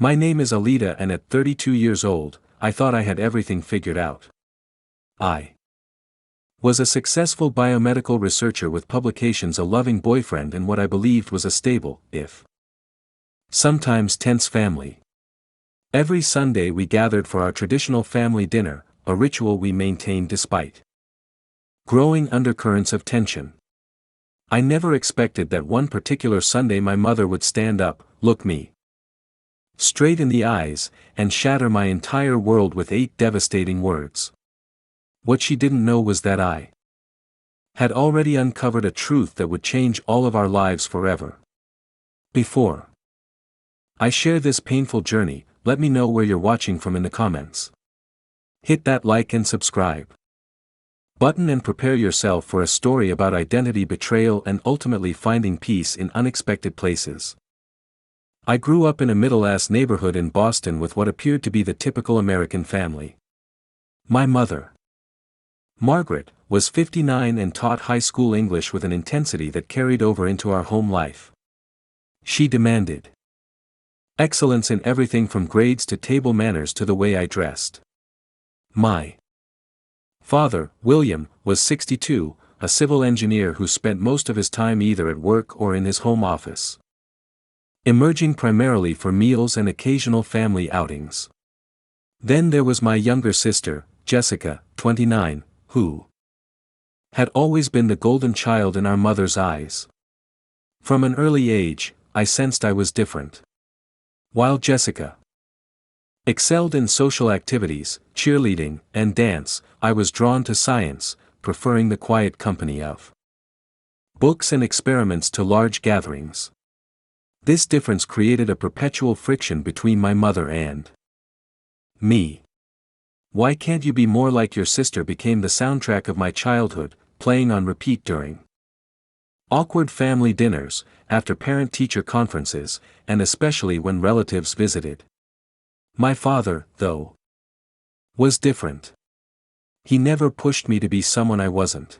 My name is Alida, and at 32 years old, I thought I had everything figured out. I was a successful biomedical researcher with publications, a loving boyfriend, and what I believed was a stable, if sometimes tense family. Every Sunday we gathered for our traditional family dinner, a ritual we maintained despite growing undercurrents of tension. I never expected that one particular Sunday my mother would stand up, look me straight in the eyes, and shatter my entire world with 8 devastating words. What she didn't know was that I had already uncovered a truth that would change all of our lives forever. Before I share this painful journey, let me know where you're watching from in the comments. Hit that like and subscribe button and prepare yourself for a story about identity betrayal and ultimately finding peace in unexpected places. I grew up in a middle-class neighborhood in Boston with what appeared to be the typical American family. My mother, Margaret, was 59 and taught high school English with an intensity that carried over into our home life. She demanded excellence in everything from grades to table manners to the way I dressed. My father, William, was 62, a civil engineer who spent most of his time either at work or in his home office, emerging primarily for meals and occasional family outings. Then there was my younger sister, Jessica, 29, who had always been the golden child in our mother's eyes. From an early age, I sensed I was different. While Jessica excelled in social activities, cheerleading, and dance, I was drawn to science, preferring the quiet company of books and experiments to large gatherings. This difference created a perpetual friction between my mother and me. "Why can't you be more like your sister?" became the soundtrack of my childhood, playing on repeat during awkward family dinners, after parent-teacher conferences, and especially when relatives visited. My father, though, was different. He never pushed me to be someone I wasn't.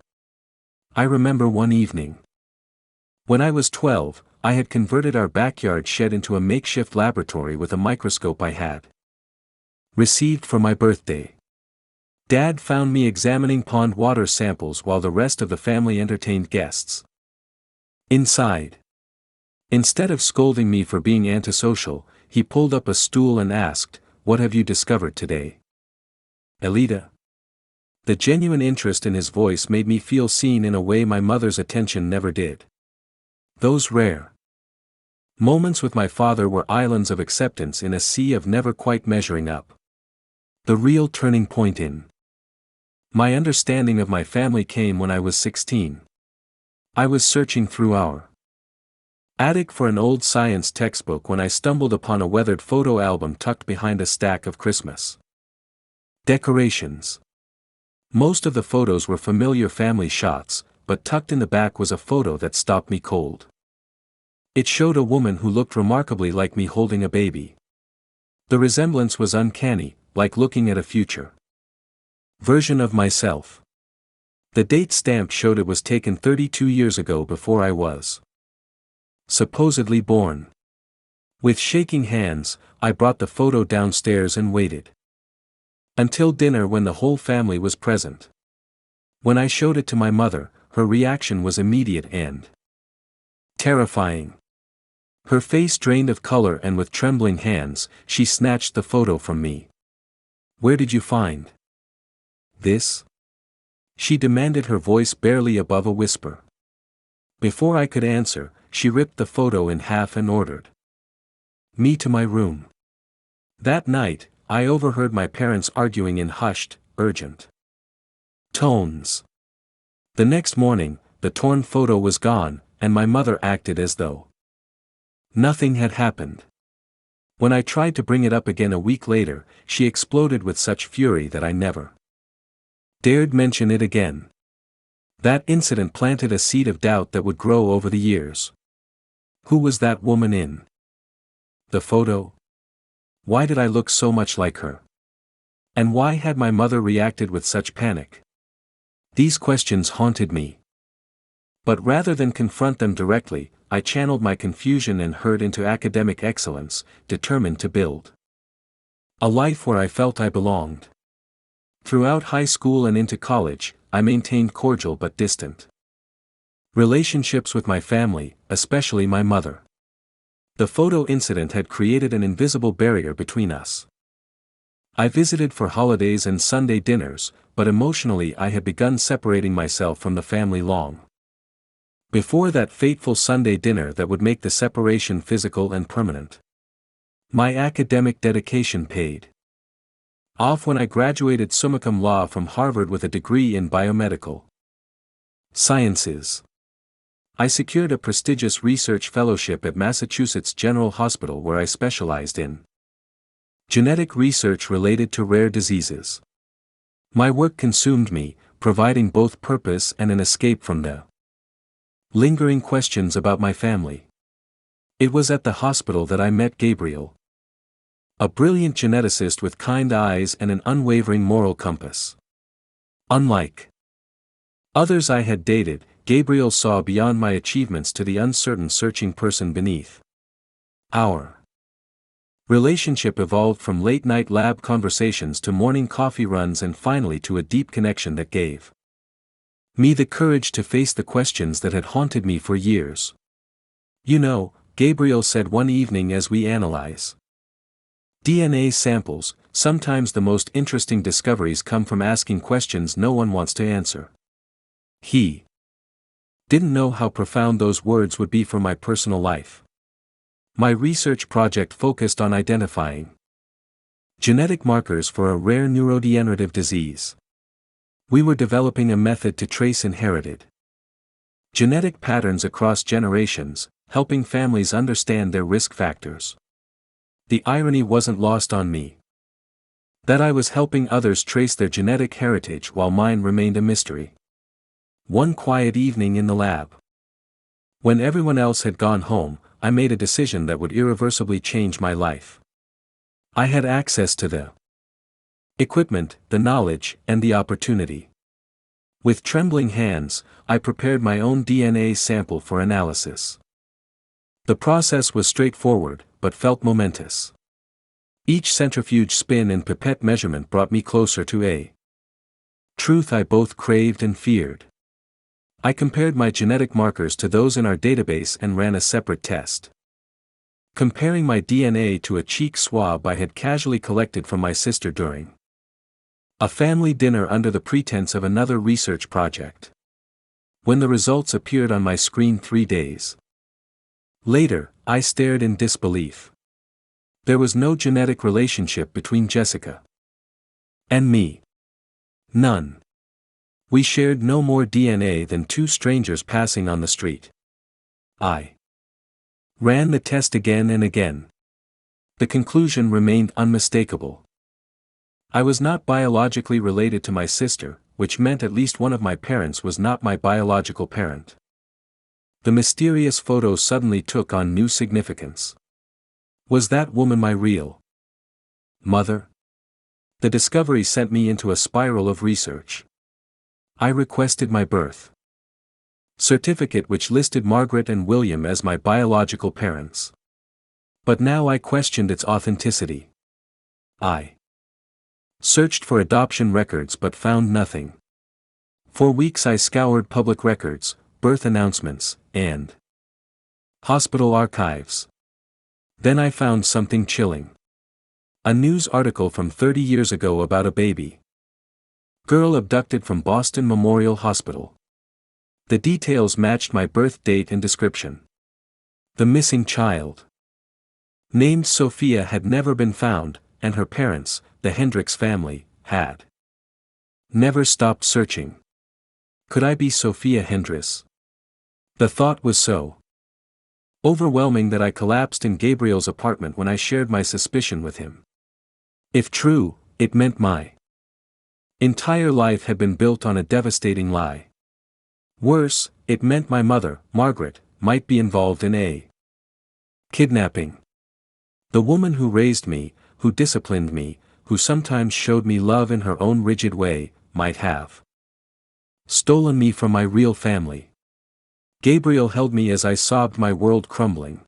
I remember one evening, when I was 12, I had converted our backyard shed into a makeshift laboratory with a microscope I had received for my birthday. Dad found me examining pond water samples while the rest of the family entertained guests inside. Instead of scolding me for being antisocial, he pulled up a stool and asked, "What have you discovered today, Alida?" The genuine interest in his voice made me feel seen in a way my mother's attention never did. Those rare moments with my father were islands of acceptance in a sea of never quite measuring up. The real turning point in my understanding of my family came when I was 16. I was searching through our attic for an old science textbook when I stumbled upon a weathered photo album tucked behind a stack of Christmas decorations. Most of the photos were familiar family shots, but tucked in the back was a photo that stopped me cold. It showed a woman who looked remarkably like me holding a baby. The resemblance was uncanny, like looking at a future version of myself. The date stamp showed it was taken 32 years ago, before I was supposedly born. With shaking hands, I brought the photo downstairs and waited until dinner when the whole family was present. When I showed it to my mother, her reaction was immediate and terrifying. Her face drained of color, and with trembling hands, she snatched the photo from me. "Where did you find this?" she demanded, her voice barely above a whisper. Before I could answer, she ripped the photo in half and ordered me to my room. That night, I overheard my parents arguing in hushed, urgent tones. The next morning, the torn photo was gone, and my mother acted as though nothing had happened. When I tried to bring it up again a week later, she exploded with such fury that I never dared mention it again. That incident planted a seed of doubt that would grow over the years. Who was that woman in the photo? Why did I look so much like her? And why had my mother reacted with such panic? These questions haunted me But rather than confront them directly, I channeled my confusion and hurt into academic excellence, determined to build a life where I felt I belonged. Throughout high school and into college, I maintained cordial but distant relationships with my family, especially my mother. The photo incident had created an invisible barrier between us. I visited for holidays and Sunday dinners, but emotionally I had begun separating myself from the family long before that fateful Sunday dinner that would make the separation physical and permanent. My academic dedication paid off when I graduated summa cum laude from Harvard with a degree in biomedical sciences. I secured a prestigious research fellowship at Massachusetts General Hospital where I specialized in genetic research related to rare diseases. My work consumed me, providing both purpose and an escape from the lingering questions about my family. It was at the hospital that I met Gabriel, a brilliant geneticist with kind eyes and an unwavering moral compass. Unlike others I had dated, Gabriel saw beyond my achievements to the uncertain searching person beneath. Our relationship evolved from late-night lab conversations to morning coffee runs and finally to a deep connection that gave me the courage to face the questions that had haunted me for years. You know, Gabriel said one evening as we analyze DNA samples, sometimes the most interesting discoveries come from asking questions no one wants to answer. He didn't know how profound those words would be for my personal life. My research project focused on identifying genetic markers for a rare neurodegenerative disease. We were developing a method to trace inherited genetic patterns across generations, helping families understand their risk factors. The irony wasn't lost on me that I was helping others trace their genetic heritage while mine remained a mystery. One quiet evening in the lab, when everyone else had gone home, I made a decision that would irreversibly change my life. I had access to the equipment, the knowledge, and the opportunity. With trembling hands, I prepared my own DNA sample for analysis. The process was straightforward, but felt momentous. Each centrifuge spin and pipette measurement brought me closer to a truth I both craved and feared. I compared my genetic markers to those in our database and ran a separate test, comparing my DNA to a cheek swab I had casually collected from my sister during a family dinner under the pretense of another research project. When the results appeared on my screen 3 days later, I stared in disbelief. There was no genetic relationship between Jessica and me. None. We shared no more DNA than two strangers passing on the street. I ran the test again and again. The conclusion remained unmistakable. I was not biologically related to my sister, which meant at least one of my parents was not my biological parent. The mysterious photo suddenly took on new significance. Was that woman my real mother? The discovery sent me into a spiral of research. I requested my birth certificate which listed Margaret and William as my biological parents. But now I questioned its authenticity. I searched for adoption records but found nothing. For weeks I scoured public records, birth announcements, and hospital archives. Then I found something chilling. A news article from 30 years ago about a baby girl abducted from Boston Memorial Hospital. The details matched my birth date and description. The missing child, named Sophia, had never been found, and her parents, the Hendricks family, had never stopped searching. Could I be Sophia Hendricks? The thought was so overwhelming that I collapsed in Gabriel's apartment when I shared my suspicion with him. If true, it meant my entire life had been built on a devastating lie. Worse, it meant my mother, Margaret, might be involved in a kidnapping. The woman who raised me, who disciplined me, who sometimes showed me love in her own rigid way, might have stolen me from my real family. Gabriel held me as I sobbed, my world crumbling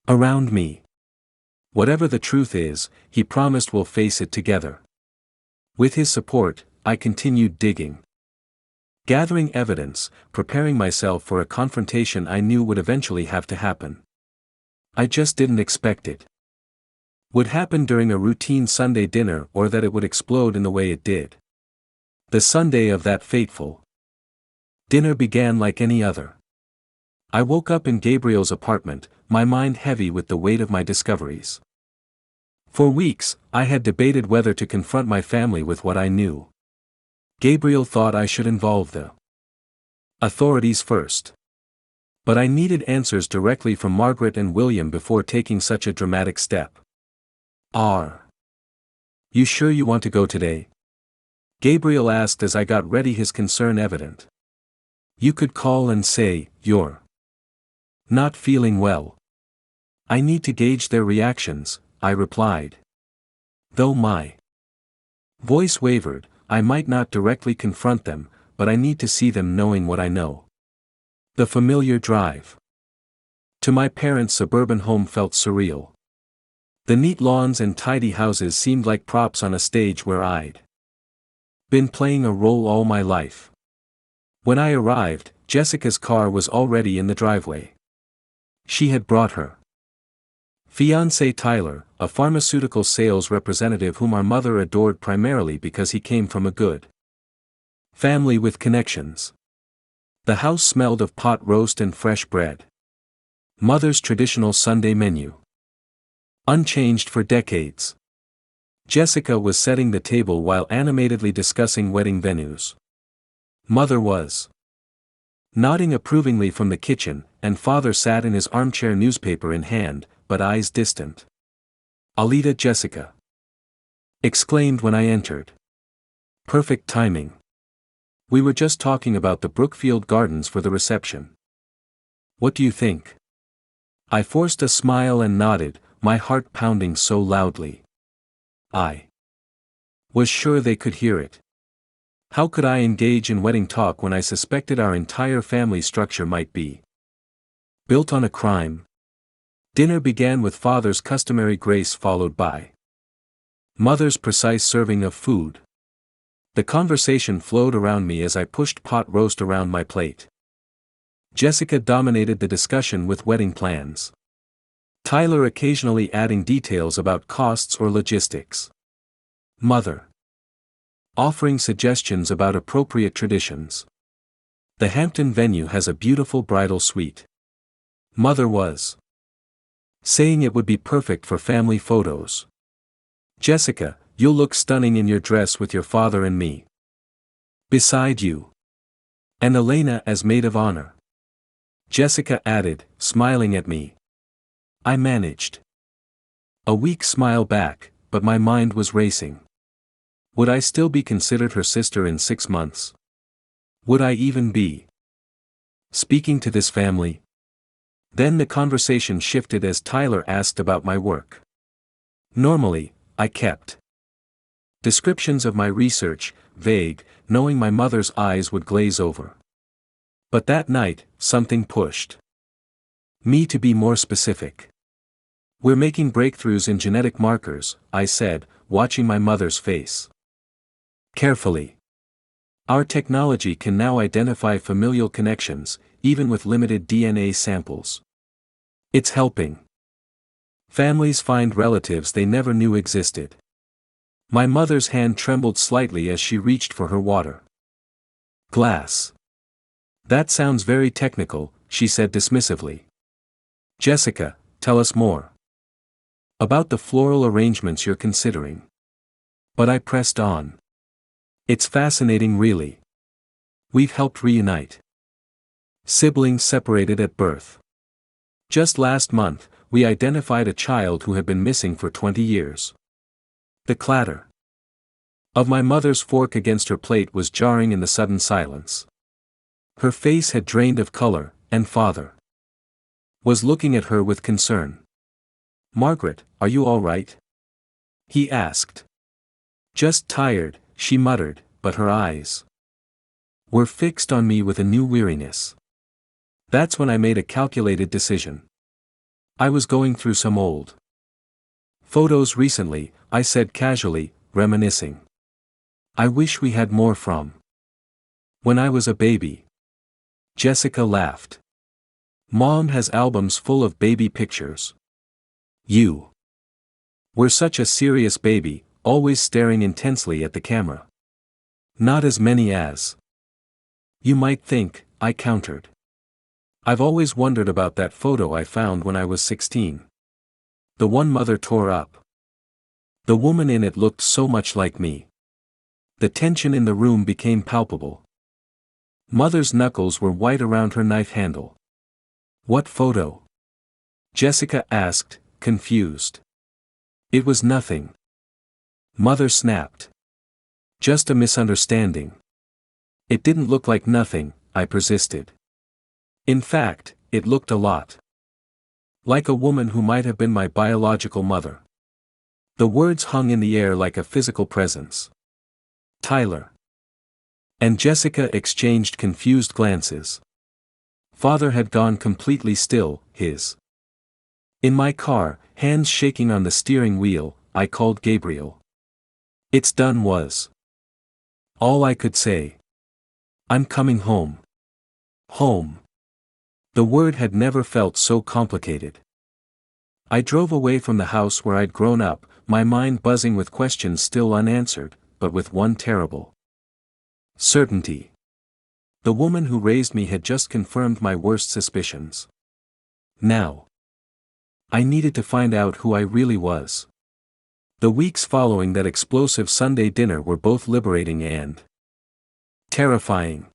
around me. Whatever the truth is, he promised we'll face it together. With his support, I continued digging. Gathering evidence, preparing myself for a confrontation I knew would eventually have to happen. I just didn't expect it would happen during a routine Sunday dinner, or that it would explode in the way it did. The Sunday of that fateful dinner began like any other. I woke up in Gabriel's apartment, my mind heavy with the weight of my discoveries. For weeks, I had debated whether to confront my family with what I knew. Gabriel thought I should involve the authorities first. But I needed answers directly from Margaret and William before taking such a dramatic step. Are you sure you want to go today? Gabriel asked as I got ready, his concern evident. You could call and say, you're not feeling well. I need to gauge their reactions, I replied. Though my voice wavered, I might not directly confront them, but I need to see them knowing what I know. The familiar drive to my parents' suburban home felt surreal. The neat lawns and tidy houses seemed like props on a stage where I'd been playing a role all my life. When I arrived, Jessica's car was already in the driveway. She had brought her fiancé Tyler, a pharmaceutical sales representative whom our mother adored primarily because he came from a good family with connections. The house smelled of pot roast and fresh bread. Mother's traditional Sunday menu, unchanged for decades. Jessica was setting the table while animatedly discussing wedding venues. Mother was nodding approvingly from the kitchen, and father sat in his armchair, newspaper in hand, but eyes distant. Alita, Jessica exclaimed when I entered. Perfect timing. We were just talking about the Brookfield Gardens for the reception. What do you think? I forced a smile and nodded, my heart pounding so loudly. I was sure they could hear it. How could I engage in wedding talk when I suspected our entire family structure might be built on a crime? Dinner began with father's customary grace, followed by mother's precise serving of food. The conversation flowed around me as I pushed pot roast around my plate. Jessica dominated the discussion with wedding plans, Tyler occasionally adding details about costs or logistics. Mother offering suggestions about appropriate traditions. The Hampton venue has a beautiful bridal suite. Mother was saying it would be perfect for family photos. Jessica, you'll look stunning in your dress with your father and me beside you. And Elena as maid of honor. Jessica added, smiling at me. I managed a weak smile back, but my mind was racing. Would I still be considered her sister in 6 months? Would I even be speaking to this family? Then the conversation shifted as Tyler asked about my work. Normally, I kept descriptions of my research vague, knowing my mother's eyes would glaze over. But that night, something pushed me to be more specific. We're making breakthroughs in genetic markers, I said, watching my mother's face carefully. Our technology can now identify familial connections, even with limited DNA samples. It's helping families find relatives they never knew existed. My mother's hand trembled slightly as she reached for her water glass. That sounds very technical, she said dismissively. Jessica, tell us more about the floral arrangements you're considering. But I pressed on. It's fascinating, really. We've helped reunite siblings separated at birth. Just last month, we identified a child who had been missing for 20 years. The clatter of my mother's fork against her plate was jarring in the sudden silence. Her face had drained of color, and father was looking at her with concern. Margaret, are you all right? He asked. Just tired, she muttered, but her eyes were fixed on me with a new weariness. That's when I made a calculated decision. I was going through some old photos recently, I said casually, reminiscing. I wish we had more from when I was a baby. Jessica laughed. Mom has albums full of baby pictures. You were such a serious baby, always staring intensely at the camera. Not as many as you might think, I countered. I've always wondered about that photo I found when I was 16. The one Mother tore up. The woman in it looked so much like me. The tension in the room became palpable. Mother's knuckles were white around her knife handle. What photo? Jessica asked, confused. It was nothing. Mother snapped. Just a misunderstanding. It didn't look like nothing, I persisted. In fact, it looked a lot like a woman who might have been my biological mother. The words hung in the air like a physical presence. Tyler and Jessica exchanged confused glances. Father had gone completely still, his. In my car, hands shaking on the steering wheel, I called Gabriel. It's done was all I could say. I'm coming home. Home. The word had never felt so complicated. I drove away from the house where I'd grown up, my mind buzzing with questions still unanswered, but with one terrible certainty. The woman who raised me had just confirmed my worst suspicions. Now I needed to find out who I really was. The weeks following that explosive Sunday dinner were both liberating and terrifying.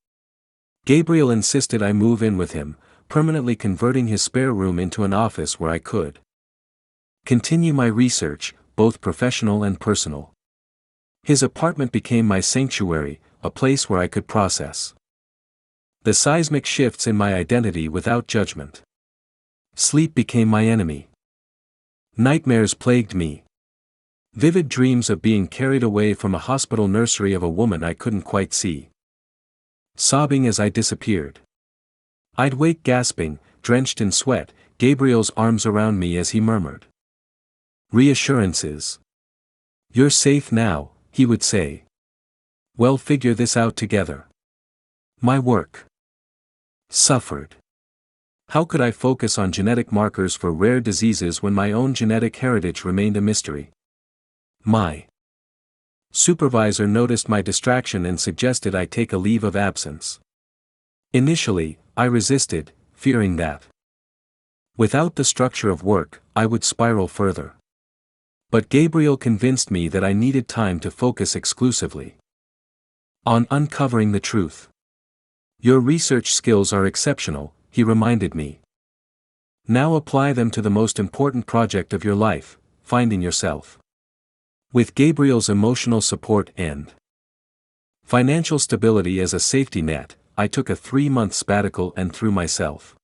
Gabriel insisted I move in with him, permanently converting his spare room into an office where I could continue my research, both professional and personal. His apartment became my sanctuary, a place where I could process the seismic shifts in my identity without judgment. Sleep became my enemy. Nightmares plagued me. Vivid dreams of being carried away from a hospital nursery of a woman I couldn't quite see. Sobbing as I disappeared. I'd wake gasping, drenched in sweat, Gabriel's arms around me as he murmured reassurances. You're safe now, he would say. We'll figure this out together. My work suffered. How could I focus on genetic markers for rare diseases when my own genetic heritage remained a mystery? My supervisor noticed my distraction and suggested I take a leave of absence. Initially, I resisted, fearing that without the structure of work, I would spiral further. But Gabriel convinced me that I needed time to focus exclusively on uncovering the truth. Your research skills are exceptional, he reminded me. Now apply them to the most important project of your life, finding yourself. With Gabriel's emotional support and financial stability as a safety net, I took a 3-month sabbatical and threw myself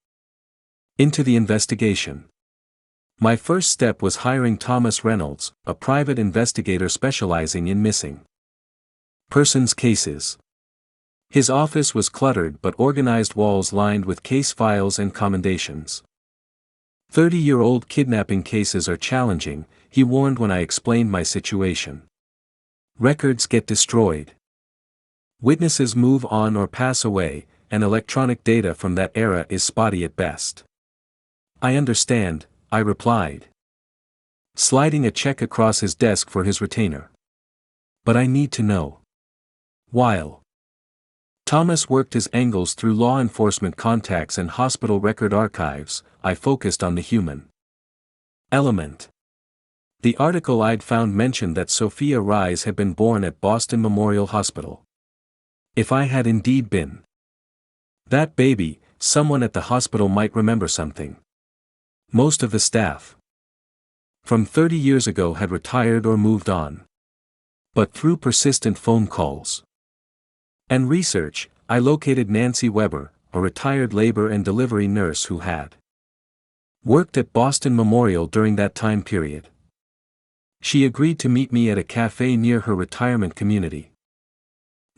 into the investigation. My first step was hiring Thomas Reynolds, a private investigator specializing in missing persons cases. His office was cluttered but organized, walls lined with case files and commendations. 30-year-old kidnapping cases are challenging, he warned when I explained my situation. Records get destroyed. Witnesses move on or pass away, and electronic data from that era is spotty at best. I understand, I replied, sliding a check across his desk for his retainer. But I need to know. While Thomas worked his angles through law enforcement contacts and hospital record archives, I focused on the human element. The article I'd found mentioned that Sophia Rise had been born at Boston Memorial Hospital. If I had indeed been that baby, someone at the hospital might remember something. Most of the staff from 30 years ago had retired or moved on. But through persistent phone calls and research, I located Nancy Weber, a retired labor and delivery nurse who had worked at Boston Memorial during that time period. She agreed to meet me at a cafe near her retirement community.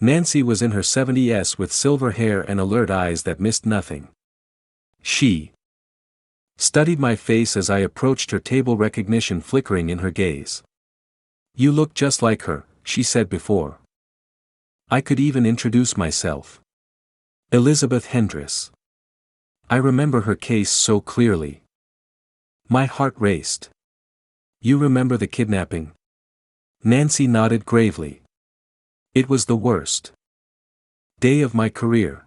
Nancy was in her 70s with silver hair and alert eyes that missed nothing. She studied my face as I approached her table, recognition flickering in her gaze. You look just like her, she said before I could even introduce myself. Elizabeth Hendress. I remember her case so clearly. My heart raced. You remember the kidnapping? Nancy nodded gravely. It was the worst day of my career.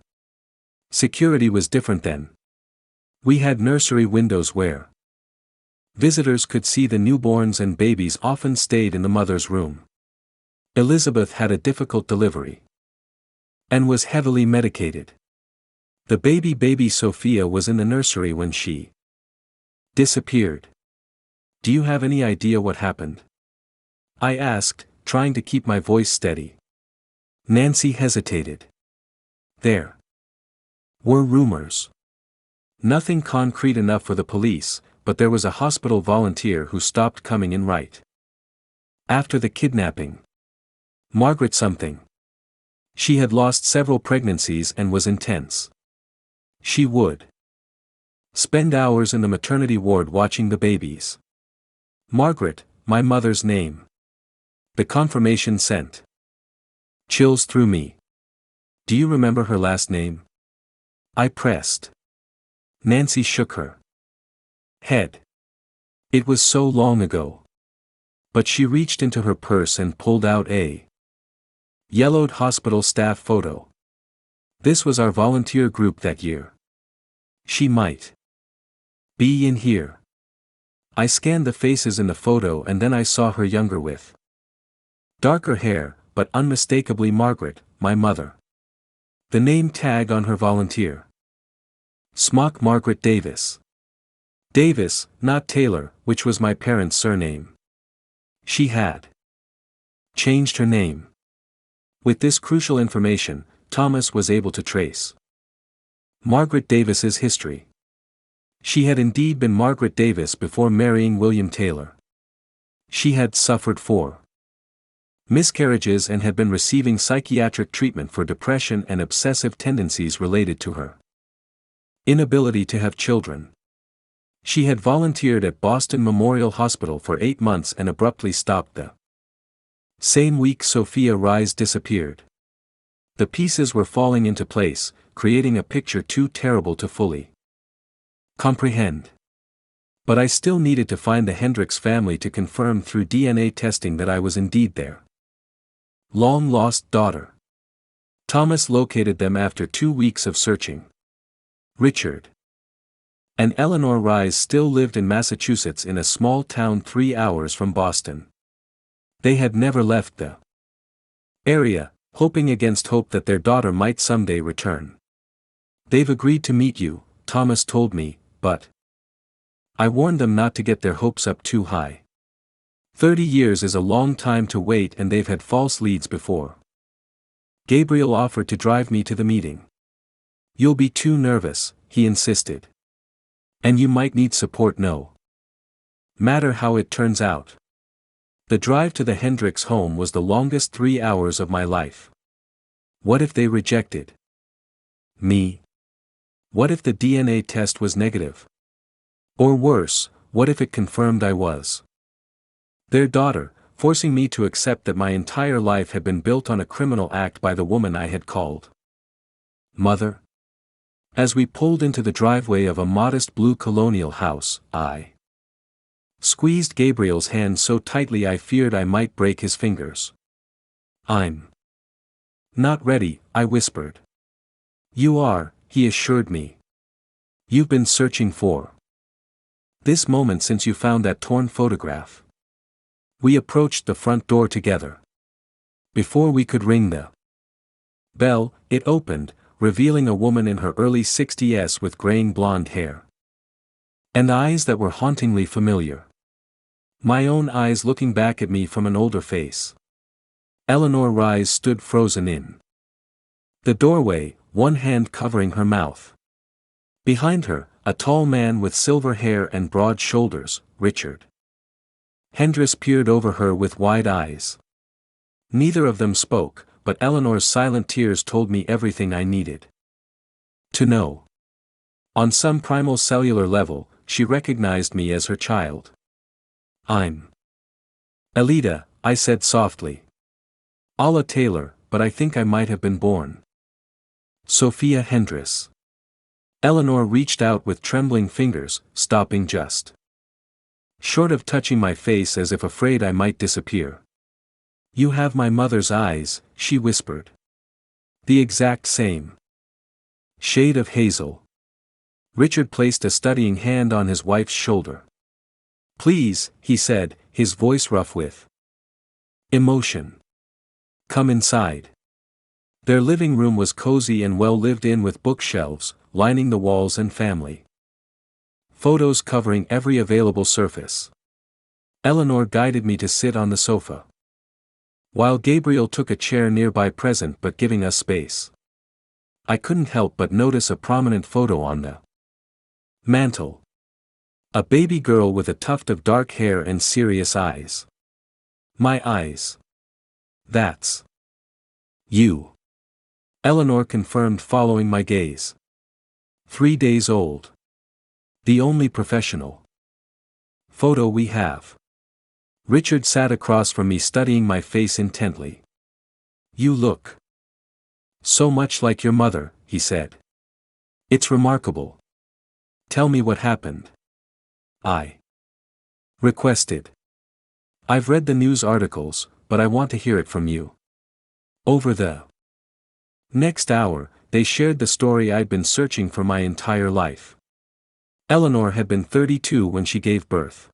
Security was different then. We had nursery windows where visitors could see the newborns, and babies often stayed in the mother's room. Elizabeth had a difficult delivery and was heavily medicated. The baby Sophia was in the nursery when she disappeared. Do you have any idea what happened? I asked, trying to keep my voice steady. Nancy hesitated. There were rumors. Nothing concrete enough for the police, but there was a hospital volunteer who stopped coming in right after the kidnapping. Margaret something. She had lost several pregnancies and was intense. She would spend hours in the maternity ward watching the babies. Margaret, my mother's name. The confirmation sent chills through me. Do you remember her last name? I pressed. Nancy shook her head. It was so long ago. But she reached into her purse and pulled out a yellowed hospital staff photo. This was our volunteer group that year. She might be in here. I scanned the faces in the photo, and then I saw her younger with darker hair, but unmistakably Margaret, my mother. The name tag on her volunteer. Smock Margaret Davis. Davis, not Taylor, which was my parents' surname. She had changed her name. With this crucial information, Thomas was able to trace Margaret Davis's history. She had indeed been Margaret Davis before marrying William Taylor. She had suffered 4 miscarriages and had been receiving psychiatric treatment for depression and obsessive tendencies related to her inability to have children. She had volunteered at Boston Memorial Hospital for 8 months and abruptly stopped the same week Sophia Rise disappeared. The pieces were falling into place, creating a picture too terrible to fully comprehend. But I still needed to find the Hendricks family to confirm through DNA testing that I was indeed their long-lost daughter. Thomas located them after 2 weeks of searching. Richard and Eleanor Rise still lived in Massachusetts, in a small town 3 hours from Boston. They had never left the area, hoping against hope that their daughter might someday return. They've agreed to meet you, Thomas told me, but I warned them not to get their hopes up too high. 30 years is a long time to wait, and they've had false leads before. Gabriel offered to drive me to the meeting. You'll be too nervous, he insisted. And you might need support, no matter how it turns out. The drive to the Hendricks home was the longest 3 hours of my life. What if they rejected me? What if the DNA test was negative? Or worse, what if it confirmed I was their daughter, forcing me to accept that my entire life had been built on a criminal act by the woman I had called mother? As we pulled into the driveway of a modest blue colonial house, I squeezed Gabriel's hand so tightly I feared I might break his fingers. I'm not ready, I whispered. You are, he assured me. You've been searching for this moment since you found that torn photograph. We approached the front door together. Before we could ring the bell, it opened, revealing a woman in her early 60s with graying blonde hair and eyes that were hauntingly familiar. My own eyes looking back at me from an older face. Eleanor Rise stood frozen in the doorway, one hand covering her mouth. Behind her, a tall man with silver hair and broad shoulders, Richard Hendricks, peered over her with wide eyes. Neither of them spoke, but Eleanor's silent tears told me everything I needed to know. On some primal cellular level, she recognized me as her child. I'm Alida, I said softly. Alla Taylor, but I think I might have been born Sophia Hendris. Eleanor reached out with trembling fingers, stopping just short of touching my face as if afraid I might disappear. You have my mother's eyes, she whispered. The exact same shade of hazel. Richard placed a studying hand on his wife's shoulder. Please, he said, his voice rough with emotion. Come inside. Their living room was cozy and well lived in with bookshelves, lining the walls and family photos covering every available surface. Eleanor guided me to sit on the sofa, while Gabriel took a chair nearby, present but giving us space. I couldn't help but notice a prominent photo on the mantle. A baby girl with a tuft of dark hair and serious eyes. My eyes. That's you. Eleanor confirmed following my gaze. 3 days old. The only professional photo we have. Richard sat across from me, studying my face intently. You look so much like your mother, he said. It's remarkable. Tell me what happened. I requested. I've read the news articles, but I want to hear it from you. Over the next hour, they shared the story I'd been searching for my entire life. Eleanor had been 32 when she gave birth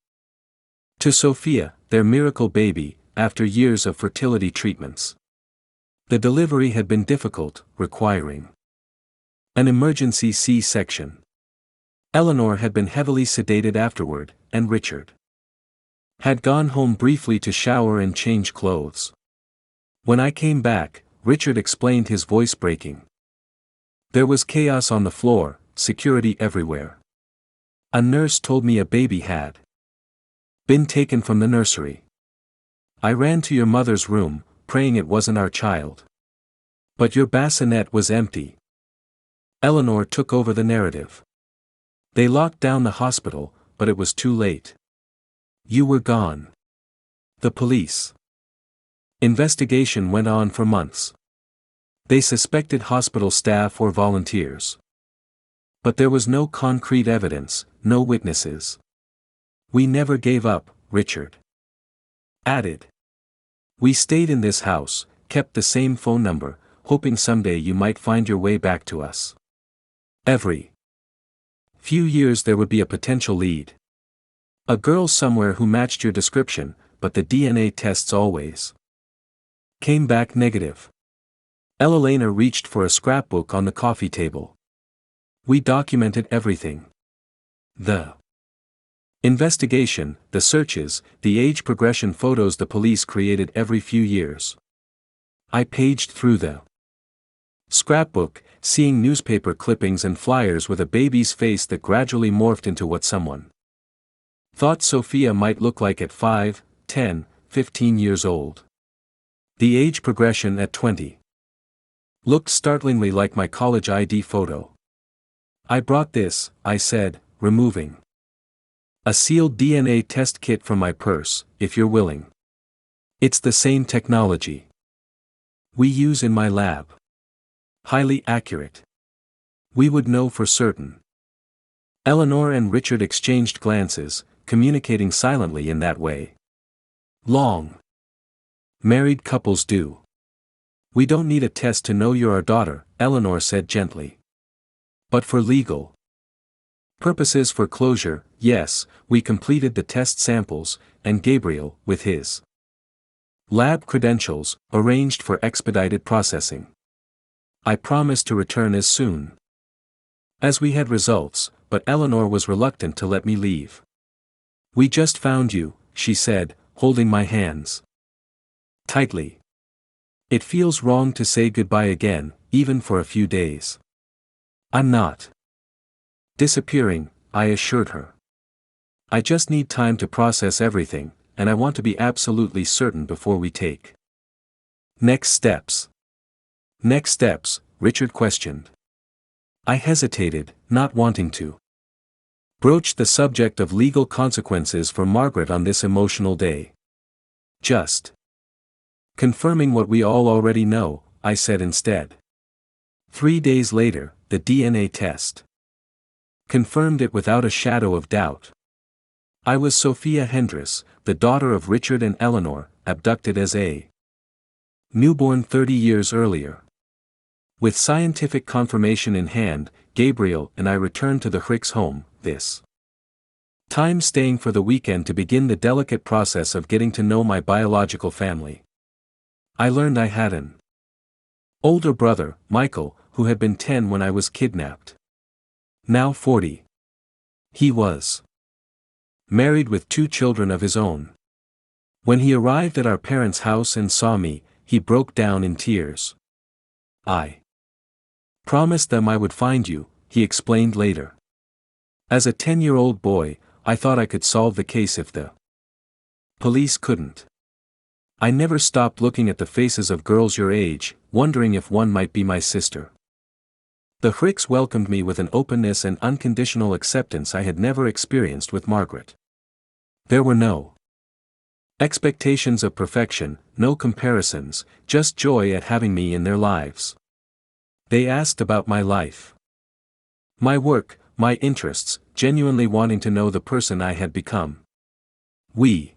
to Sophia, their miracle baby, after years of fertility treatments. The delivery had been difficult, requiring an emergency C-section. Eleanor had been heavily sedated afterward, and Richard had gone home briefly to shower and change clothes. When I came back, Richard explained, his voice breaking. There was chaos on the floor, security everywhere. A nurse told me a baby had been taken from the nursery. I ran to your mother's room, praying it wasn't our child. But your bassinet was empty. Eleanor took over the narrative. They locked down the hospital, but it was too late. You were gone. The police investigation went on for months. They suspected hospital staff or volunteers. But there was no concrete evidence, no witnesses. We never gave up, Richard added. We stayed in this house, kept the same phone number, hoping someday you might find your way back to us. Every few years there would be a potential lead. A girl somewhere who matched your description, but the DNA tests always came back negative. Elena reached for a scrapbook on the coffee table. We documented everything. The investigation, the searches, the age progression photos the police created every few years. I paged through the scrapbook, seeing newspaper clippings and flyers with a baby's face that gradually morphed into what someone thought Sophia might look like at 5, 10, 15 years old. The age progression at 20 looked startlingly like my college ID photo. I brought this, I said, removing a sealed DNA test kit from my purse, if you're willing. It's the same technology we use in my lab. Highly accurate. We would know for certain. Eleanor and Richard exchanged glances, communicating silently in that way. Long married couples do. We don't need a test to know you're our daughter, Eleanor said gently. But for legal purposes, for closure, yes, we completed the test samples, and Gabriel, with his lab credentials, arranged for expedited processing. I promised to return as soon as we had results, but Eleanor was reluctant to let me leave. We just found you, she said, holding my hands tightly. It feels wrong to say goodbye again, even for a few days. I'm not disappearing, I assured her. I just need time to process everything, and I want to be absolutely certain before we take next steps. Next steps, Richard questioned. I hesitated, not wanting to broach the subject of legal consequences for Margaret on this emotional day. Just confirming what we all already know, I said instead. 3 days later, the DNA test confirmed it without a shadow of doubt. I was Sophia Hendris, the daughter of Richard and Eleanor, abducted as a newborn 30 years earlier. With scientific confirmation in hand, Gabriel and I returned to the Hicks home, this time staying for the weekend to begin the delicate process of getting to know my biological family. I learned I had an older brother, Michael, who had been 10 when I was kidnapped. Now 40. He was married with 2 children of his own. When he arrived at our parents' house and saw me, he broke down in tears. I promised them I would find you, he explained later. As a 10-year-old boy, I thought I could solve the case if the police couldn't. I never stopped looking at the faces of girls your age, wondering if one might be my sister. The Hicks welcomed me with an openness and unconditional acceptance I had never experienced with Margaret. There were no expectations of perfection, no comparisons, just joy at having me in their lives. They asked about my life, my work, my interests, genuinely wanting to know the person I had become. We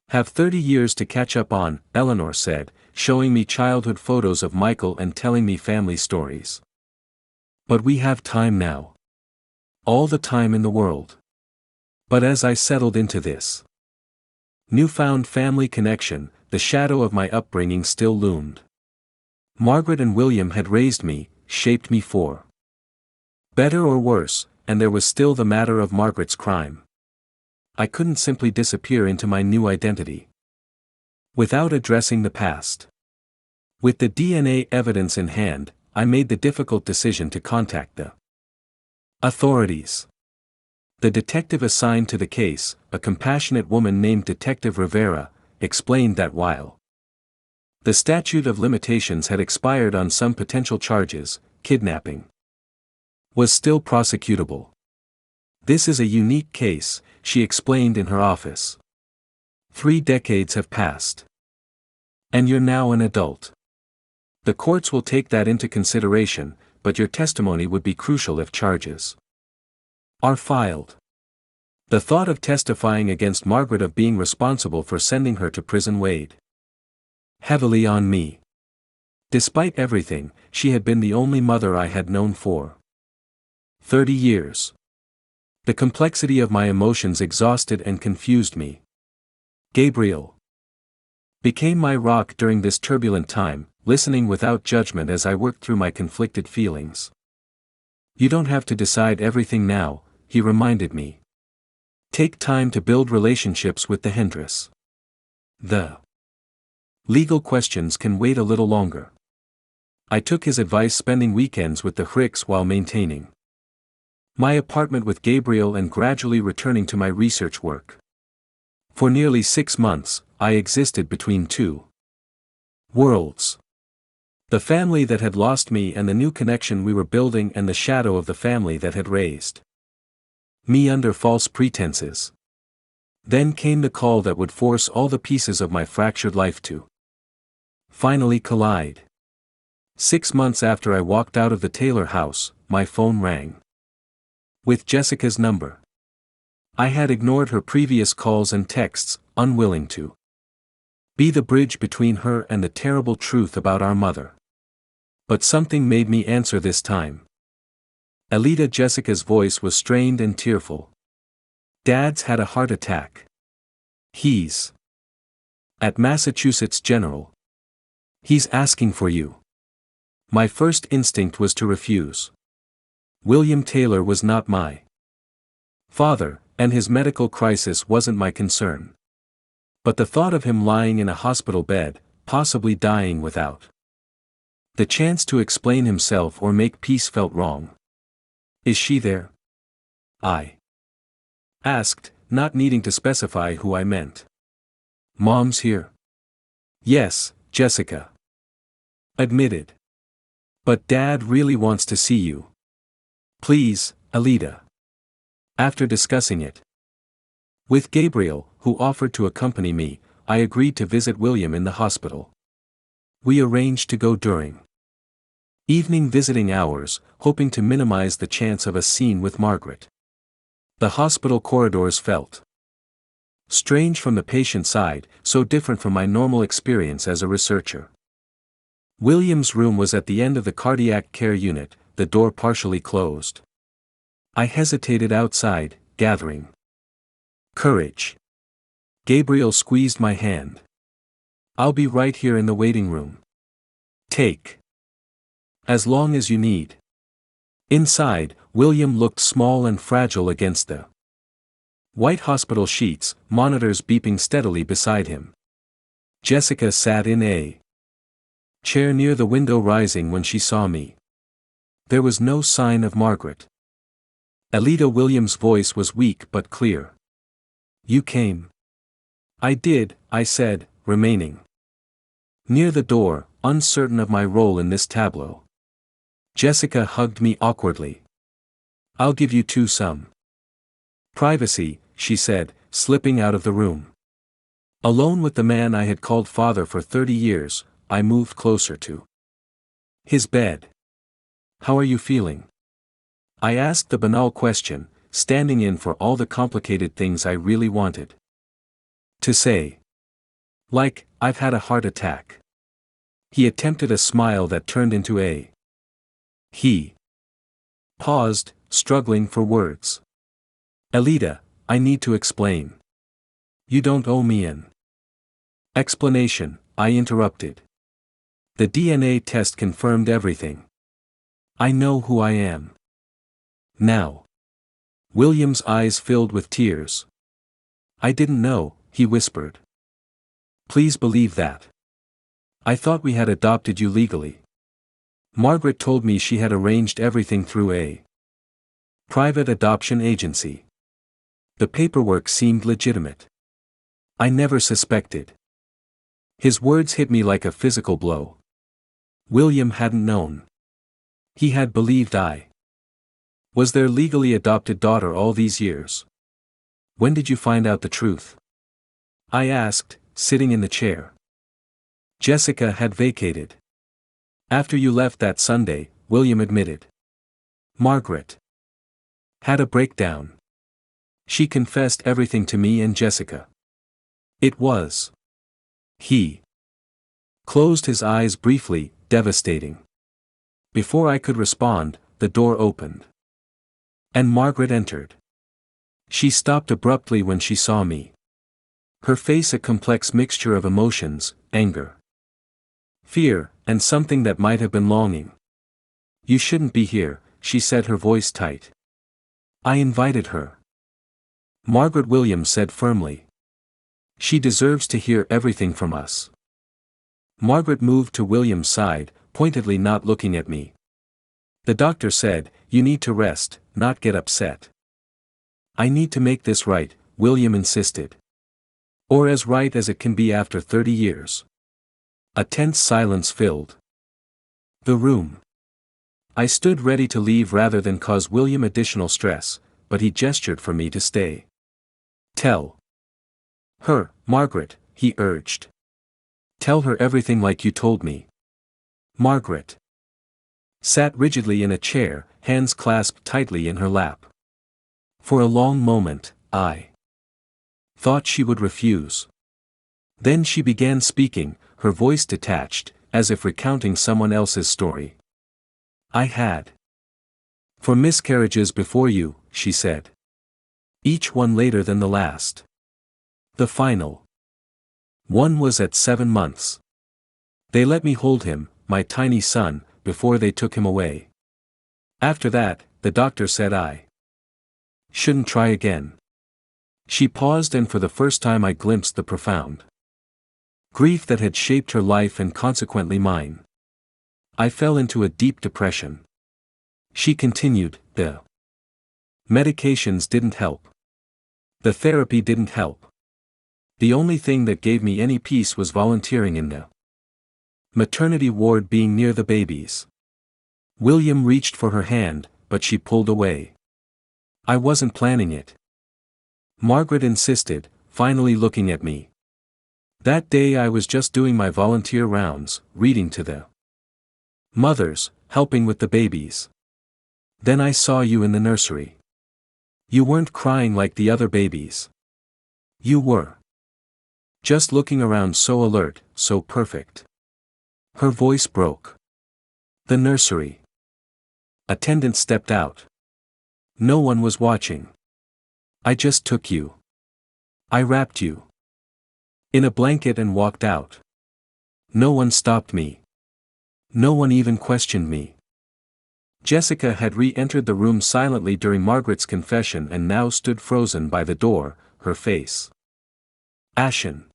have 30 years to catch up on, Eleanor said, showing me childhood photos of Michael and telling me family stories. But we have time now. All the time in the world. But as I settled into this newfound family connection, the shadow of my upbringing still loomed. Margaret and William had raised me, shaped me for better or worse, and there was still the matter of Margaret's crime. I couldn't simply disappear into my new identity without addressing the past. With the DNA evidence in hand, I made the difficult decision to contact the authorities. The detective assigned to the case, a compassionate woman named Detective Rivera, explained that while the statute of limitations had expired on some potential charges, kidnapping was still prosecutable. This is a unique case, she explained in her office. 3 decades have passed. And you're now an adult. The courts will take that into consideration, but your testimony would be crucial if charges are filed. The thought of testifying against Margaret of being responsible for sending her to prison weighed heavily on me. Despite everything, she had been the only mother I had known for 30 years. The complexity of my emotions exhausted and confused me. Gabriel became my rock during this turbulent time, listening without judgment as I worked through my conflicted feelings. You don't have to decide everything now, he reminded me. Take time to build relationships with the Hendris. The legal questions can wait a little longer. I took his advice, spending weekends with the Hicks while maintaining my apartment with Gabriel and gradually returning to my research work. For nearly 6 months, I existed between 2 worlds. The family that had lost me and the new connection we were building, and the shadow of the family that had raised me under false pretenses. Then came the call that would force all the pieces of my fractured life to finally collide. 6 months after I walked out of the Taylor house, my phone rang. With Jessica's number. I had ignored her previous calls and texts, unwilling to be the bridge between her and the terrible truth about our mother. But something made me answer this time. Alita. Jessica's voice was strained and tearful. Dad's had a heart attack. He's at Massachusetts General. He's asking for you. My first instinct was to refuse. William Taylor was not my father, and his medical crisis wasn't my concern. But the thought of him lying in a hospital bed, possibly dying without the chance to explain himself or make peace, felt wrong. Is she there? I asked, not needing to specify who I meant. Mom's here. Yes, Jessica admitted. But Dad really wants to see you. Please, Alida. After discussing it with Gabriel, who offered to accompany me, I agreed to visit William in the hospital. We arranged to go during evening visiting hours, hoping to minimize the chance of a scene with Margaret. The hospital corridors felt strange from the patient side, so different from my normal experience as a researcher. William's room was at the end of the cardiac care unit, the door partially closed. I hesitated outside, gathering courage. Gabriel squeezed my hand. I'll be right here in the waiting room. Take as long as you need. Inside, William looked small and fragile against the white hospital sheets, monitors beeping steadily beside him. Jessica sat in a chair near the window, rising when she saw me. There was no sign of Margaret. Alida. William's voice was weak but clear. You came. I did, I said, remaining near the door, uncertain of my role in this tableau. Jessica hugged me awkwardly. I'll give you two some privacy, she said, slipping out of the room. Alone with the man I had called father for 30 years, I moved closer to his bed. How are you feeling? I asked the banal question, standing in for all the complicated things I really wanted to say. Like, I've had a heart attack. He attempted a smile that turned into a. He paused, struggling for words. Alida, I need to explain. You don't owe me an explanation, I interrupted. The DNA test confirmed everything. I know who I am now. William's eyes filled with tears. I didn't know, he whispered. Please believe that. I thought we had adopted you legally. Margaret told me she had arranged everything through a private adoption agency. The paperwork seemed legitimate. I never suspected. His words hit me like a physical blow. William hadn't known. He had believed I was their legally adopted daughter all these years. When did you find out the truth? I asked, sitting in the chair. Jessica had vacated. After you left that Sunday, William admitted. Margaret had a breakdown. She confessed everything to me and Jessica. It was. He closed his eyes briefly, devastating. Before I could respond, the door opened. And Margaret entered. She stopped abruptly when she saw me. Her face a complex mixture of emotions, anger, fear, and something that might have been longing. You shouldn't be here, she said, her voice tight. I invited her. Margaret, William said firmly. She deserves to hear everything from us. Margaret moved to William's side, pointedly, not looking at me. The doctor said, you need to rest, not get upset. I need to make this right, William insisted. Or as right as it can be after 30 years. A tense silence filled the room. I stood ready to leave rather than cause William additional stress, but he gestured for me to stay. Tell her, Margaret, he urged. Tell her everything like you told me. Margaret sat rigidly in a chair, hands clasped tightly in her lap. For a long moment, I thought she would refuse. Then she began speaking, her voice detached, as if recounting someone else's story. I had 4 miscarriages before you, she said. Each one later than the last. The final one was at 7 months. They let me hold him, my tiny son, before they took him away. After that, the doctor said I shouldn't try again. She paused, and for the first time I glimpsed the profound grief that had shaped her life and consequently mine. I fell into a deep depression. She continued, the medications didn't help. The therapy didn't help. The only thing that gave me any peace was volunteering in the maternity ward, being near the babies. William reached for her hand, but she pulled away. I wasn't planning it. Margaret insisted, finally looking at me. That day I was just doing my volunteer rounds, reading to the mothers, helping with the babies. Then I saw you in the nursery. You weren't crying like the other babies. You were just looking around so alert, so perfect. Her voice broke. The nursery attendant stepped out. No one was watching. I just took you. I wrapped you in a blanket and walked out. No one stopped me. No one even questioned me. Jessica had re-entered the room silently during Margaret's confession and now stood frozen by the door, her face ashen.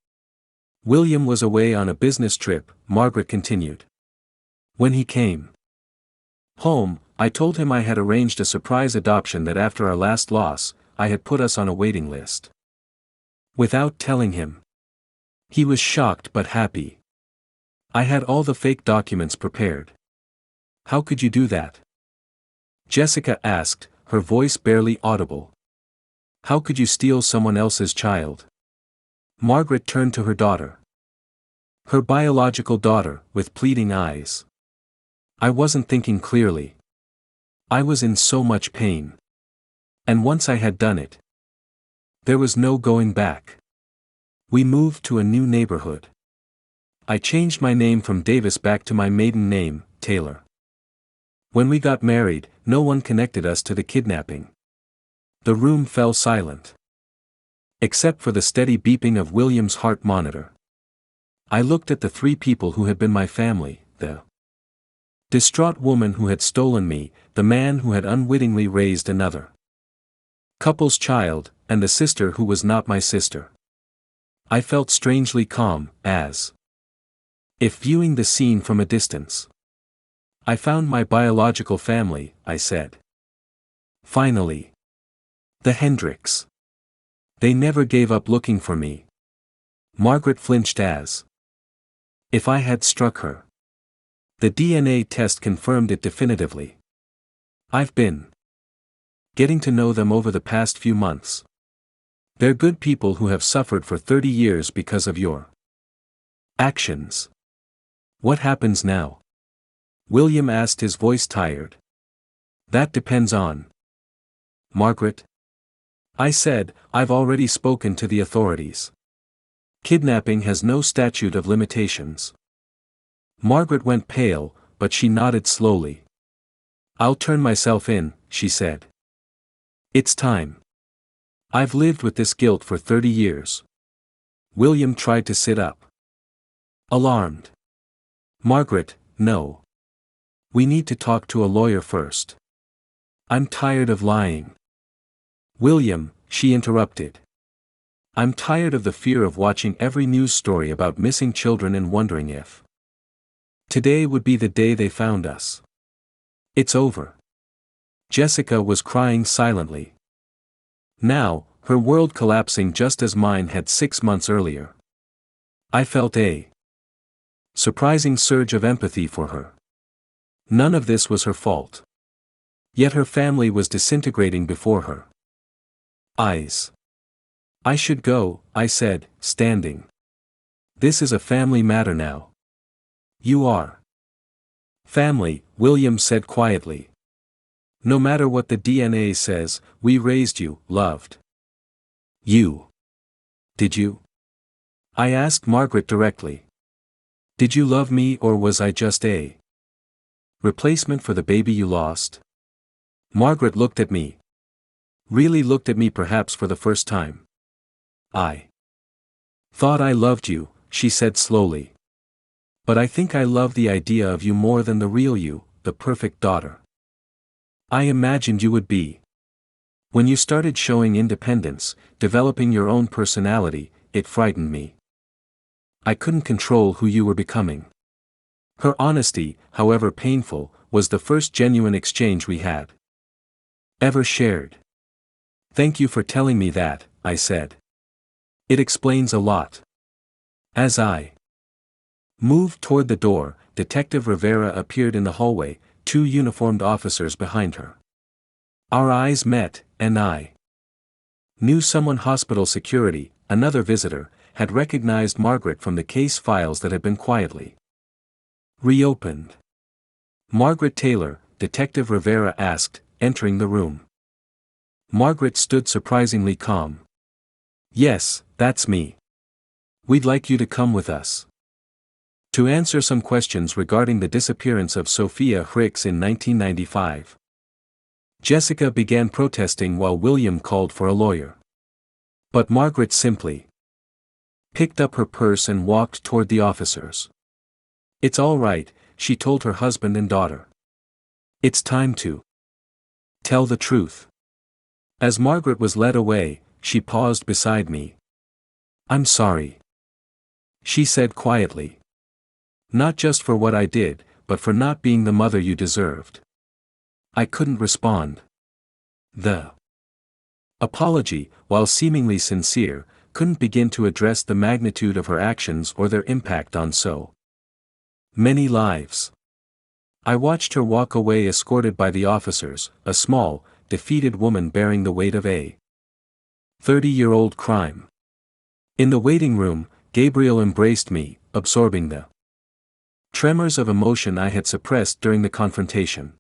William was away on a business trip, Margaret continued. When he came home, I told him I had arranged a surprise adoption, that after our last loss, I had put us on a waiting list. Without telling him. He was shocked but happy. I had all the fake documents prepared. How could you do that? Jessica asked, her voice barely audible. How could you steal someone else's child? Margaret turned to her daughter. Her biological daughter, with pleading eyes. I wasn't thinking clearly. I was in so much pain. And once I had done it, there was no going back. We moved to a new neighborhood. I changed my name from Davis back to my maiden name, Taylor. When we got married, no one connected us to the kidnapping. The room fell silent. Except for the steady beeping of William's heart monitor. I looked at the three people who had been my family, the distraught woman who had stolen me, the man who had unwittingly raised another couple's child, and the sister who was not my sister. I felt strangely calm, as if viewing the scene from a distance. I found my biological family, I said. Finally. The Hendricks. They never gave up looking for me. Margaret flinched as if I had struck her. The DNA test confirmed it definitively. I've been getting to know them over the past few months. They're good people who have suffered for 30 years because of your actions. What happens now? William asked, his voice tired. That depends on Margaret. I said, I've already spoken to the authorities. Kidnapping has no statute of limitations. Margaret went pale, but she nodded slowly. I'll turn myself in, she said. It's time. I've lived with this guilt for 30 years. William tried to sit up. Alarmed. Margaret, no. We need to talk to a lawyer first. I'm tired of lying. William, she interrupted. I'm tired of the fear of watching every news story about missing children and wondering if today would be the day they found us. It's over. Jessica was crying silently. Now, her world collapsing just as mine had 6 months earlier. I felt a surprising surge of empathy for her. None of this was her fault. Yet her family was disintegrating before her eyes. I should go, I said, standing. This is a family matter now. You are family, William said quietly. No matter what the DNA says, we raised you, loved you. Did you? I asked Margaret directly. Did you love me, or was I just a replacement for the baby you lost? Margaret looked at me. Really looked at me, perhaps for the first time. I thought I loved you, she said slowly. But I think I love the idea of you more than the real you, the perfect daughter I imagined you would be. When you started showing independence, developing your own personality, it frightened me. I couldn't control who you were becoming. Her honesty, however painful, was the first genuine exchange we had ever shared. Thank you for telling me that, I said. It explains a lot. As I moved toward the door, Detective Rivera appeared in the hallway, 2 uniformed officers behind her. Our eyes met, and I knew someone. Hospital security, another visitor, had recognized Margaret from the case files that had been quietly reopened. Margaret Taylor, Detective Rivera asked, entering the room. Margaret stood surprisingly calm. Yes, that's me. We'd like you to come with us to answer some questions regarding the disappearance of Sophia Hicks in 1995. Jessica began protesting while William called for a lawyer. But Margaret simply picked up her purse and walked toward the officers. It's all right, she told her husband and daughter. It's time to tell the truth. As Margaret was led away, she paused beside me. I'm sorry, she said quietly. Not just for what I did, but for not being the mother you deserved. I couldn't respond. The apology, while seemingly sincere, couldn't begin to address the magnitude of her actions or their impact on so many lives. I watched her walk away escorted by the officers, a small, defeated woman bearing the weight of a 30-year-old crime. In the waiting room, Gabriel embraced me, absorbing the tremors of emotion I had suppressed during the confrontation.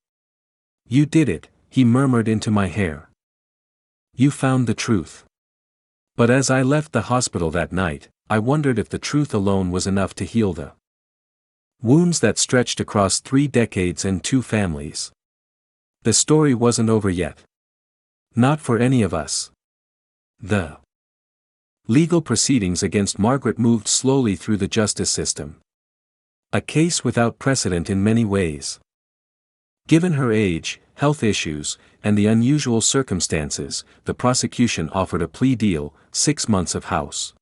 You did it, he murmured into my hair. You found the truth. But as I left the hospital that night, I wondered if the truth alone was enough to heal the wounds that stretched across 3 decades and 2 families. The story wasn't over yet. Not for any of us. The legal proceedings against Margaret moved slowly through the justice system. A case without precedent in many ways. Given her age, health issues, and the unusual circumstances, the prosecution offered a plea deal, 6 months of house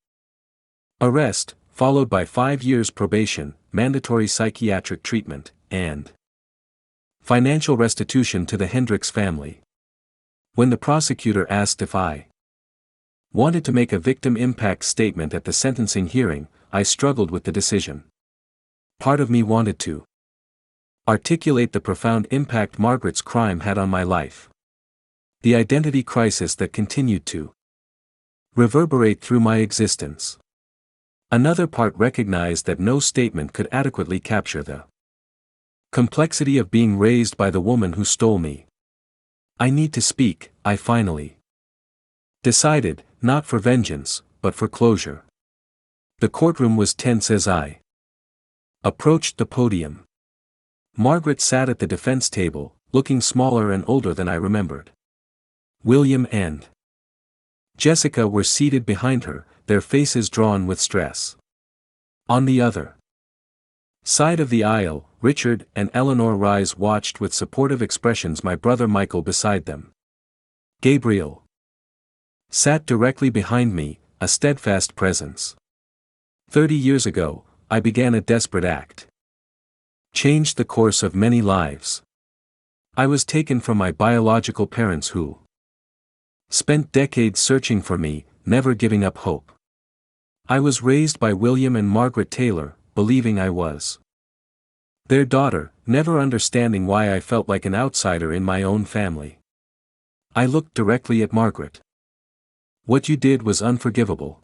arrest, followed by 5 years probation, mandatory psychiatric treatment, and financial restitution to the Hendricks family. When the prosecutor asked if I wanted to make a victim impact statement at the sentencing hearing, I struggled with the decision. Part of me wanted to articulate the profound impact Margaret's crime had on my life. The identity crisis that continued to reverberate through my existence. Another part recognized that no statement could adequately capture the complexity of being raised by the woman who stole me. I need to speak, I finally decided, not for vengeance, but for closure. The courtroom was tense as I approached the podium. Margaret sat at the defense table, looking smaller and older than I remembered. William and Jessica were seated behind her, their faces drawn with stress. On the other side of the aisle, Richard and Eleanor Rise watched with supportive expressions, my brother Michael beside them. Gabriel sat directly behind me, a steadfast presence. 30 years ago, I began a desperate act. Changed the course of many lives. I was taken from my biological parents who spent decades searching for me, never giving up hope. I was raised by William and Margaret Taylor, believing I was their daughter, never understanding why I felt like an outsider in my own family. I looked directly at Margaret. What you did was unforgivable.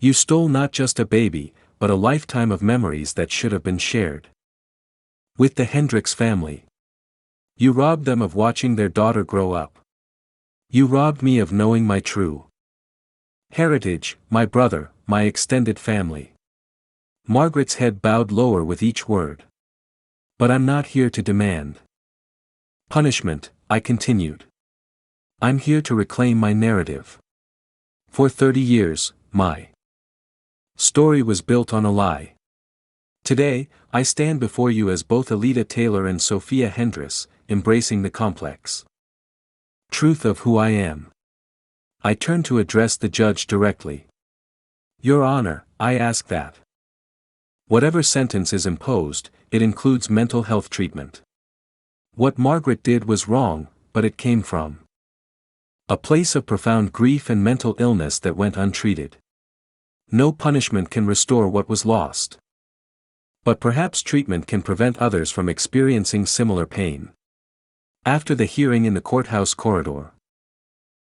You stole not just a baby, but a lifetime of memories that should have been shared with the Hendricks family. You robbed them of watching their daughter grow up. You robbed me of knowing my true heritage, my brother, my extended family. Margaret's head bowed lower with each word. But I'm not here to demand punishment, I continued. I'm here to reclaim my narrative. For 30 years, my story was built on a lie. Today, I stand before you as both Alida Taylor and Sophia Hendricks, embracing the complex truth of who I am. I turn to address the judge directly. Your Honor, I ask that whatever sentence is imposed, it includes mental health treatment. What Margaret did was wrong, but it came from a place of profound grief and mental illness that went untreated. No punishment can restore what was lost. But perhaps treatment can prevent others from experiencing similar pain. After the hearing in the courthouse corridor,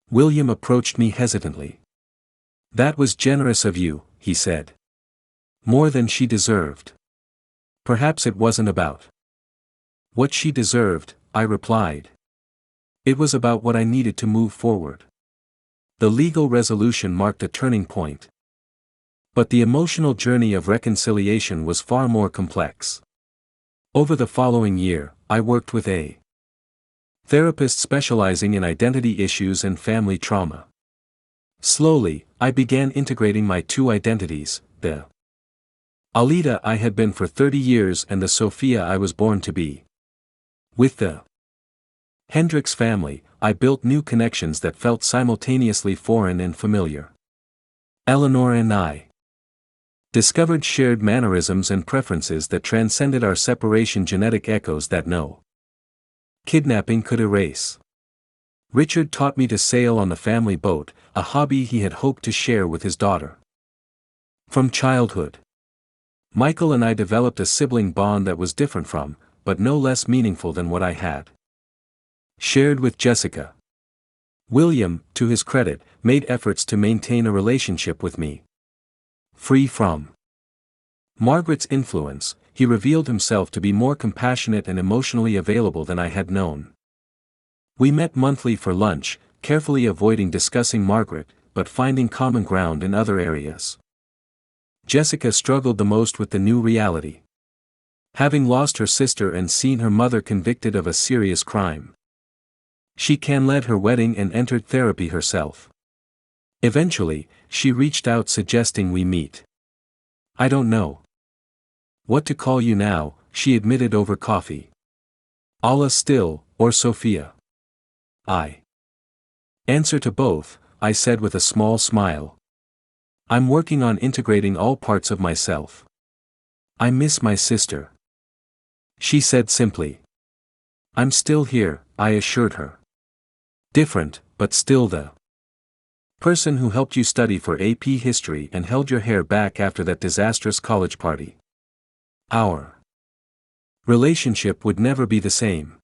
William approached me hesitantly. "That was generous of you," he said. "More than she deserved." "Perhaps it wasn't about what she deserved," I replied. "It was about what I needed to move forward." The legal resolution marked a turning point. But the emotional journey of reconciliation was far more complex. Over the following year, I worked with a therapist specializing in identity issues and family trauma. Slowly, I began integrating my two identities, the Alida I had been for 30 years and the Sophia I was born to be. With the Hendricks family, I built new connections that felt simultaneously foreign and familiar. Eleanor and I discovered shared mannerisms and preferences that transcended our separation, genetic echoes that no kidnapping could erase. Richard taught me to sail on the family boat, a hobby he had hoped to share with his daughter from childhood. Michael and I developed a sibling bond that was different from, but no less meaningful than what I had shared with Jessica. William, to his credit, made efforts to maintain a relationship with me. Free from Margaret's influence, he revealed himself to be more compassionate and emotionally available than I had known. We met monthly for lunch, carefully avoiding discussing Margaret, but finding common ground in other areas. Jessica struggled the most with the new reality. Having lost her sister and seen her mother convicted of a serious crime, she led her wedding and entered therapy herself. Eventually, she reached out suggesting we meet. "I don't know what to call you now," she admitted over coffee. "Allah still, or Sophia?" "I answer to both," I said with a small smile. "I'm working on integrating all parts of myself." "I miss my sister," she said simply. "I'm still here," I assured her. "Different, but still the person who helped you study for AP history and held your hair back after that disastrous college party." Our relationship would never be the same.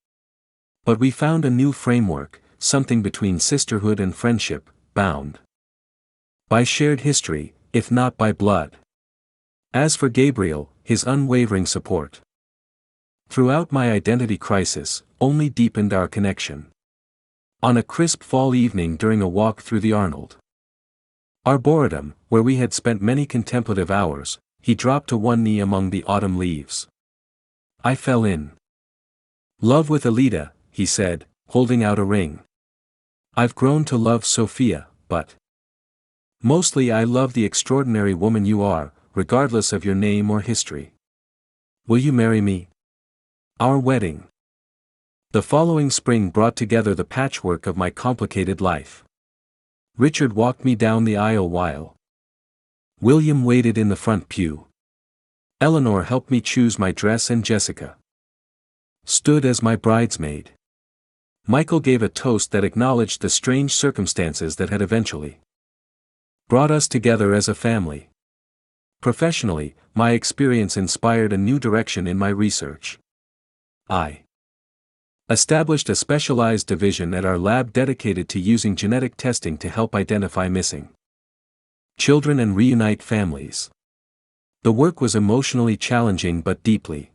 But we found a new framework, something between sisterhood and friendship, bound by shared history, if not by blood. As for Gabriel, his unwavering support throughout my identity crisis only deepened our connection. On a crisp fall evening during a walk through the Arnold Arboretum, where we had spent many contemplative hours, he dropped to one knee among the autumn leaves. "I fell in love with Alida," he said, holding out a ring. "I've grown to love Sophia, but mostly I love the extraordinary woman you are, regardless of your name or history. Will you marry me?" Our wedding the following spring brought together the patchwork of my complicated life. Richard walked me down the aisle while William waited in the front pew. Eleanor helped me choose my dress and Jessica stood as my bridesmaid. Michael gave a toast that acknowledged the strange circumstances that had eventually brought us together as a family. Professionally, my experience inspired a new direction in my research. I established a specialized division at our lab dedicated to using genetic testing to help identify missing children and reunite families. The work was emotionally challenging but deeply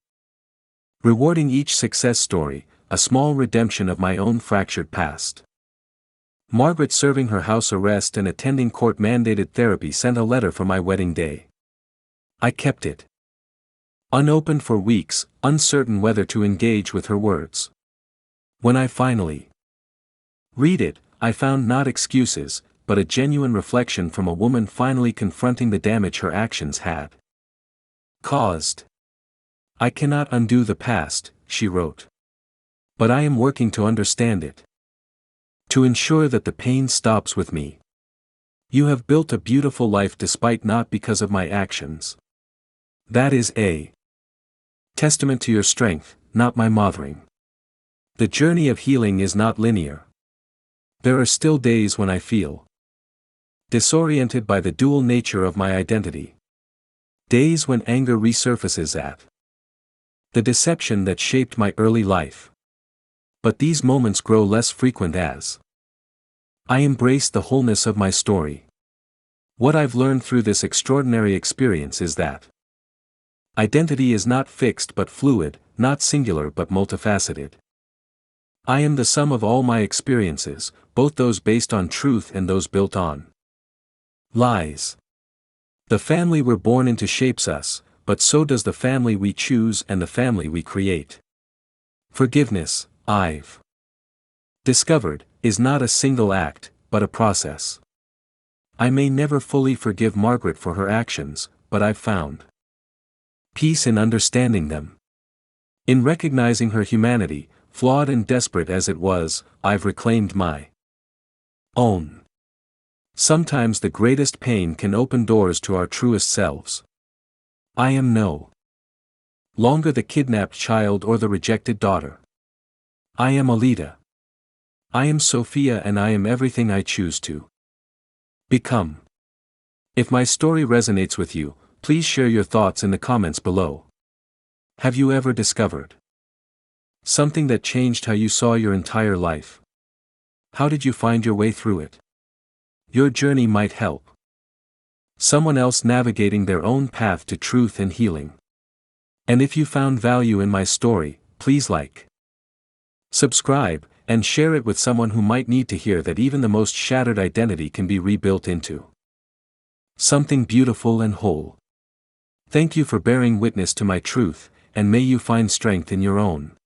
rewarding. Each success story, a small redemption of my own fractured past. Margaret, serving her house arrest and attending court-mandated therapy, sent a letter for my wedding day. I kept it unopened for weeks, uncertain whether to engage with her words. When I finally read it, I found not excuses, but a genuine reflection from a woman finally confronting the damage her actions had caused. "I cannot undo the past," she wrote. "But I am working to understand it. To ensure that the pain stops with me. You have built a beautiful life despite not because of my actions. That is a testament to your strength, not my mothering. The journey of healing is not linear. There are still days when I feel disoriented by the dual nature of my identity. Days when anger resurfaces at the deception that shaped my early life. But these moments grow less frequent as I embrace the wholeness of my story. What I've learned through this extraordinary experience is that identity is not fixed but fluid, not singular but multifaceted. I am the sum of all my experiences, both those based on truth and those built on lies. The family we're born into shapes us, but so does the family we choose and the family we create. Forgiveness, I've discovered, is not a single act, but a process. I may never fully forgive Margaret for her actions, but I've found peace in understanding them. In recognizing her humanity, flawed and desperate as it was, I've reclaimed my own. Sometimes the greatest pain can open doors to our truest selves. I am no longer the kidnapped child or the rejected daughter. I am Alida. I am Sophia, and I am everything I choose to become. If my story resonates with you, please share your thoughts in the comments below. Have you ever discovered something that changed how you saw your entire life? How did you find your way through it? Your journey might help someone else navigating their own path to truth and healing. And if you found value in my story, please like, subscribe, and share it with someone who might need to hear that even the most shattered identity can be rebuilt into something beautiful and whole. Thank you for bearing witness to my truth, and may you find strength in your own